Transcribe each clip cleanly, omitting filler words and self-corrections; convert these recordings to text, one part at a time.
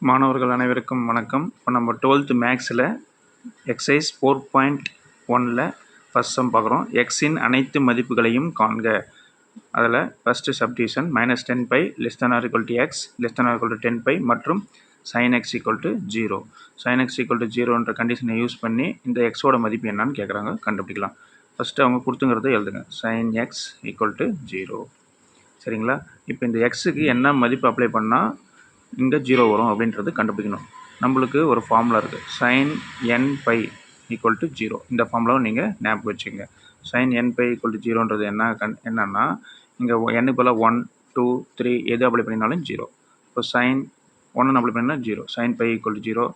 மாணவர்கள் அனைவருக்கும் வணக்கம். இப்போ நம்ம 12th மேக்ஸில் எக்ஸசைஸ் 4.1ல் ஃபஸ்ட் சம் பார்க்குறோம். எக்ஸின் அனைத்து மதிப்புகளையும் காண்க. அதில் ஃபஸ்ட்டு சப்டிவிஷன் -10π <= x <= 10π மற்றும் sin x = 0. sin x = 0ன்ற கண்டிஷனை யூஸ் பண்ணி இந்த எக்ஸோட மதிப்பு என்னன்னு கேட்குறாங்க, கண்டுபிடிக்கலாம். ஃபஸ்ட்டு அவங்க கொடுத்துங்கிறத எழுதுங்க. sin x = 0. சரிங்களா? இப்போ இந்த எக்ஸுக்கு என்ன மதிப்பு அப்ளை பண்ணால் இங்கே 0 வரும் அப்படின்றது கண்டுபிடிக்கணும். நம்மளுக்கு ஒரு ஃபார்முலா இருக்குது, sin nπ = 0. இந்த ஃபார்முலாவை நீங்கள் ஞாபகம் வச்சுக்கோங்க. sin nπ = 0ன்றது என்னன்னா இங்கே n போல் 1 2 3 எது அப்ளை பண்ணினாலும் 0. இப்போ sin 1 அப்ளை பண்ணிங்கன்னா 0, sin π = 0.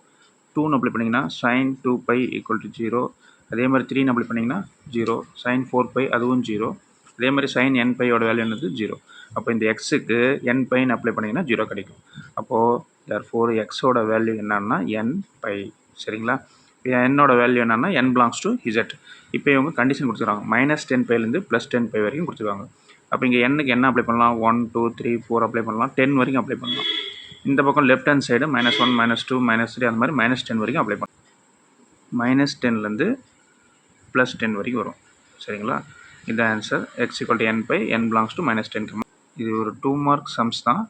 2 அப்ளை பண்ணிங்கன்னா sin 2π = 0. அதே மாதிரி 3 அப்ளை பண்ணிங்கன்னா 0. sin 4π அதுவும் 0. அதே மாதிரி sin nπயோட வேல்யூ என்னது 0. அப்போ இந்த எக்ஸுக்கு nπன்னு அப்ளை பண்ணிங்கன்னா 0 கிடைக்கும். அப்போது therefore எக்ஸோட வேல்யூ என்னன்னா nπ. சரிங்களா? இப்போ என்னோட வேல்யூ என்னன்னா n belongs to z. இப்போ இவங்க கண்டிஷன் கொடுத்துருக்காங்க, -10πலேருந்து +10π வரைக்கும் கொடுத்துருக்காங்க. அப்போ இங்கே nக்கு என்ன அப்ளை பண்ணலாம்? 1 2 3 4 அப்ளை பண்ணலாம், 10 வரைக்கும் அப்ளை பண்ணலாம். இந்த பக்கம் லெஃப்ட் ஹேண்ட் சைடு -1 -2 -3 அந்த மாதிரி -10 வரைக்கும் அப்ளை பண்ணலாம். -10லேருந்து +10 வரைக்கும் வரும். சரிங்களா? இந்த answer x = nπ, n belongs to -10. இது ஒரு 2 மார்க் சம்ஸ் தான்,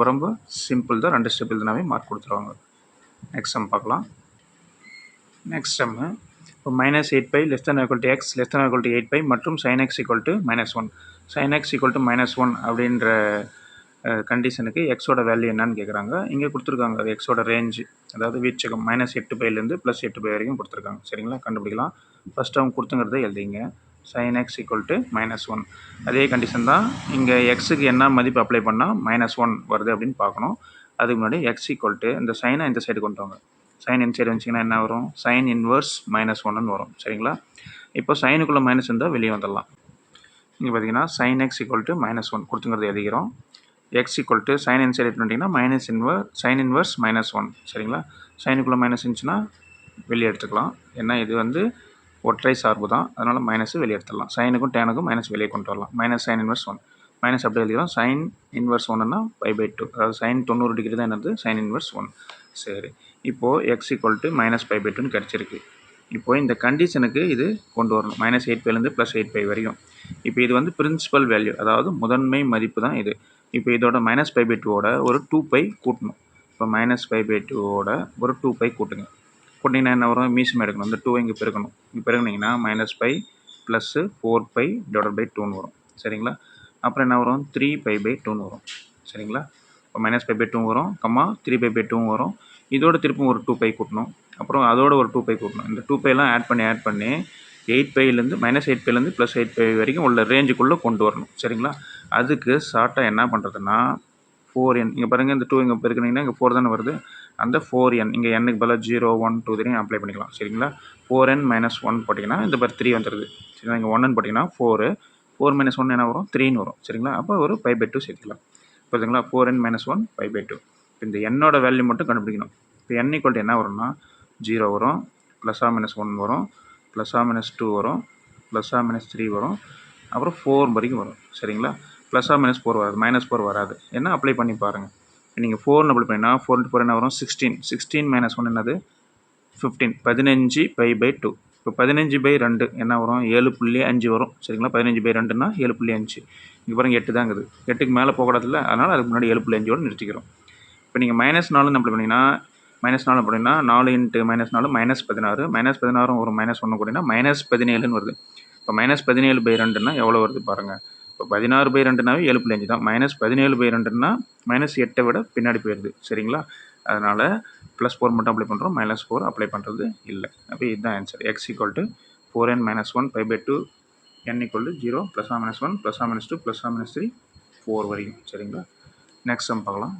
ரொம்ப சிம்பிள் தான். 2 ஸ்டெப் எழுதினாவே மார்க் கொடுத்துருவாங்க. நெக்ஸ்ட் சம் பார்க்கலாம். நெக்ஸ்ட் சம் இப்போ -8π <= x <= 8π மற்றும் sin x = -1. sin x = -1 அப்படின்ற கண்டிஷனுக்கு எக்ஸோட வேல்யூ என்னன்னு கேட்குறாங்க. இங்கே கொடுத்துருக்காங்க அது எக்ஸோட ரேஞ்சு, அதாவது வீச்சகம் -8πலேருந்து +8π வரைக்கும் கொடுத்துருக்காங்க. சரிங்களா? கண்டுபிடிக்கலாம். ஃபஸ்ட்டு அவங்க கொடுத்துங்கிறத எழுதிங்க. sin x = -1. அதே கண்டிஷன் தான், இங்கே எக்ஸுக்கு என்ன மதிப்பு அப்ளை பண்ணால் -1 வருது அப்படின்னு பார்க்கணும். அதுக்கு முன்னாடி x = இந்த சைனை இந்த சைடு கொண்டு வாங்க. சைன் இந்த சைடு வந்துச்சிங்கன்னா என்ன வரும்? sin இன்வர்ஸ் -1ன்னு வரும். சரிங்களா? இப்போ சைனுக்குள்ளே மைனஸ் இருந்தால் வெளியே வந்துடலாம். இங்கே பார்த்தீங்கன்னா sin x = -1 கொடுத்துங்கிறத எழுதிக்கிறோம். x = sin இந்த சைடு எடுத்துட்டிங்கன்னா sin இன்வர்ஸ் -1. சரிங்களா? சைனுக்குள்ளே மைனஸ் இருந்துச்சுன்னா வெளியே எடுத்துக்கலாம். ஏன்னா இது வந்து ஒற்றை சார்பு தான், அதனால் மைனஸ் வெளியே எடுத்துடலாம். சைனுக்கும் டேனுக்கும் மைனஸ் வெளியே கொண்டு வரலாம். -sin இன்வர்ஸ் 1 மைனஸ் அப்படியே எழுதிக்கிறோம். sin இன்வர்ஸ் 1ன்னா π/2, அதாவது sin 90 டிகிரி தான் என்னது? sin inverse 1. சரி, இப்போது x = -π/2ன்னு கிடச்சிருக்கு. இப்போது இந்த கண்டிஷனுக்கு இது கொண்டு வரணும், -8πலேருந்து +8π வரைக்கும். இப்போ இது வந்து பிரின்சிபல் வேல்யூ, அதாவது முதன்மை மதிப்பு தான் இது. இப்போ இதோட -π/2வோட ஒரு 2π கூட்டணும். இப்போ -π/2வோட ஒரு 2π கூட்டுங்க. கூட்டிங்கன்னா என்ன வரும்? மீசம் எடுக்கணும், இந்த 2 இங்கே பெருக்கணும். இங்கே பெருக்கினீங்கன்னா -π + 4π/2ன்னு வரும். சரிங்களா? அப்புறம் என்ன வரும்? 3π/2ன்னு வரும். சரிங்களா? இப்போ -π/2 வரும், 3π/2 வரும். இதோட திருப்பும் ஒரு 2π கூட்டணும், அப்புறம் அதோட ஒரு 2π கூட்டணும். இந்த 2πலாம் ஆட் பண்ணி 8πலேருந்து -8πலேருந்து +8π வரைக்கும் உள்ள ரேஞ்சுக்குள்ளே கொண்டு வரணும். சரிங்களா? அதுக்கு ஷார்ட்டாக என்ன பண்ணுறதுன்னா 4n, இங்கே பாருங்கள், இந்த 2 இங்கே பெருக்கினீங்கன்னா இங்கே 4 தானே வருது. அந்த 4n இங்கே n-க்கு பதிலாக 0 1 2 3 அப்ளை பண்ணிக்கலாம். சரிங்களா? 4n - 1 போட்டிங்கன்னா இந்த பார் 3 வந்துடுது. சரிங்களா? இங்கே 1ன்னு போட்டிங்கன்னா 4 - 1 என்ன வரும்? 3ன்னு வரும். சரிங்களா? அப்போ ஒரு π/2 சேர்த்துக்கலாம். புரியுதுங்களா? 4n - 1 π/2. இப்போ இந்த என்னோட வேல்யூ மட்டும் கண்டுபிடிக்கணும். இப்போ n = என்ன வரும்னா 0 வரும், +-1 வரும், +-2 வரும், +-3 வரும், அப்புறம் 4 வரைக்கும் வரும். சரிங்களா? +-4 வராது, -4 வராது. என்ன அப்ளை பண்ணி பாருங்கள். நீங்கள் 4ன்னு அப்ளை பண்ணிங்கன்னா 4 × 4 என்ன வரும்? 16. 16 - 1 என்னது? 15. 15 π/2. இப்போ 15/2 என்ன வரும்? 7.5 வரும். சரிங்களா? 15/2ன்னா 7.5. இங்கே பாருங்கள் 8 தாங்குது. 8க்கு மேலே போகக்கூடாதுல்ல, அதனால் அதுக்கு முன்னாடி 7.5யோடு நிறுத்திக்கிறோம். இப்போ நீங்கள் -4ன்னு அப்ளை பண்ணிங்கன்னா 4 அப்படின்னா 4 × -4 -16. -16 ஒரு -1 கூட்டினா -17ன்னு வருது. இப்போ -17/2ன்னா எவ்வளோ வருது பாருங்கள். இப்போ 16/2னாவே 7.5 தான். -17/2ன்னா -8 விட பின்னாடி போயிடுது. சரிங்களா? அதனால் +4 மட்டும் அப்ளை பண்ணுறோம், -4 அப்ளை பண்ணுறது இல்லை. அப்போ இதுதான் ஆன்சர். x = 4n - 1 π/2, n = 0, +-1 +-2 +-3 4 வரைக்கும். சரிங்களா? நெக்ஸ்ட் சம் பார்க்கலாம்.